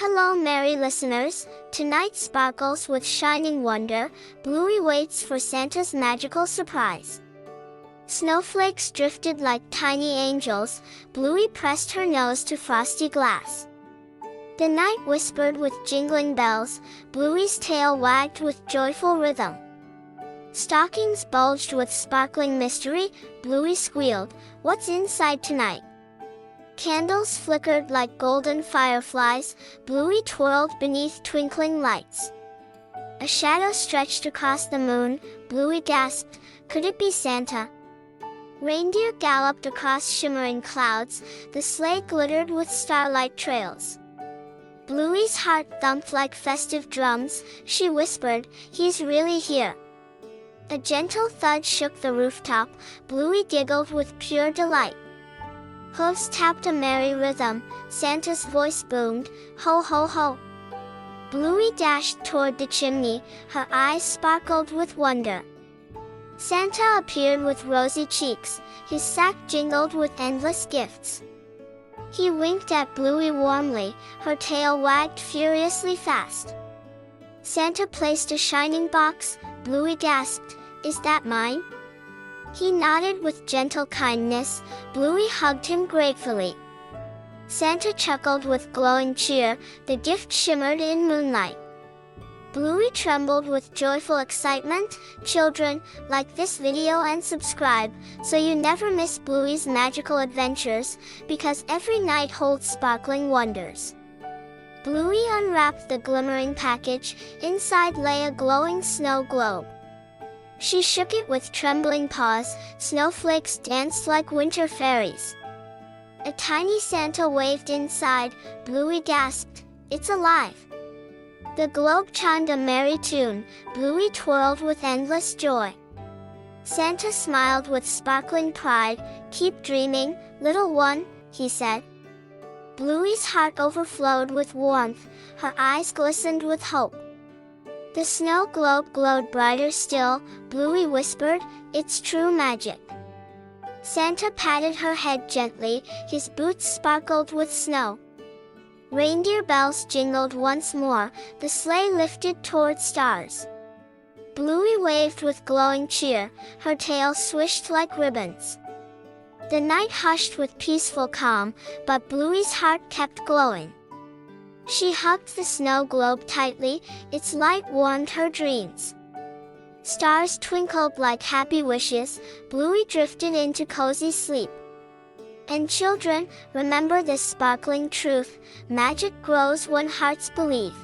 Hello merry listeners, tonight sparkles with shining wonder, Bluey waits for Santa's magical surprise. Snowflakes drifted like tiny angels, Bluey pressed her nose to frosty glass. The night whispered with jingling bells, Bluey's tail wagged with joyful rhythm. Stockings bulged with sparkling mystery, Bluey squealed, "What's inside tonight?" Candles flickered like golden fireflies, Bluey twirled beneath twinkling lights. A shadow stretched across the moon, Bluey gasped, "Could it be Santa?" Reindeer galloped across shimmering clouds, the sleigh glittered with starlight trails. Bluey's heart thumped like festive drums, she whispered, "He's really here." A gentle thud shook the rooftop, Bluey giggled with pure delight. Hooves tapped a merry rhythm, Santa's voice boomed, "Ho ho ho." Bluey dashed toward the chimney, her eyes sparkled with wonder. Santa appeared with rosy cheeks, his sack jingled with endless gifts. He winked at Bluey warmly, her tail wagged furiously fast. Santa placed a shining box, Bluey gasped, "Is that mine?" He nodded with gentle kindness, Bluey hugged him gratefully. Santa chuckled with glowing cheer, the gift shimmered in moonlight. Bluey trembled with joyful excitement. Children, like this video and subscribe, so you never miss Bluey's magical adventures, because every night holds sparkling wonders. Bluey unwrapped the glimmering package, inside lay a glowing snow globe. She shook it with trembling paws, snowflakes danced like winter fairies. A tiny Santa waved inside, Bluey gasped, "It's alive!" The globe chimed a merry tune, Bluey twirled with endless joy. Santa smiled with sparkling pride, "Keep dreaming, little one," he said. Bluey's heart overflowed with warmth, her eyes glistened with hope. The snow globe glowed brighter still, Bluey whispered, "It's true magic." Santa patted her head gently, his boots sparkled with snow. Reindeer bells jingled once more, the sleigh lifted toward stars. Bluey waved with glowing cheer, her tail swished like ribbons. The night hushed with peaceful calm, but Bluey's heart kept glowing. She hugged the snow globe tightly, its light warmed her dreams. Stars twinkled like happy wishes, Bluey drifted into cozy sleep. And children, remember this sparkling truth, magic grows when hearts believe.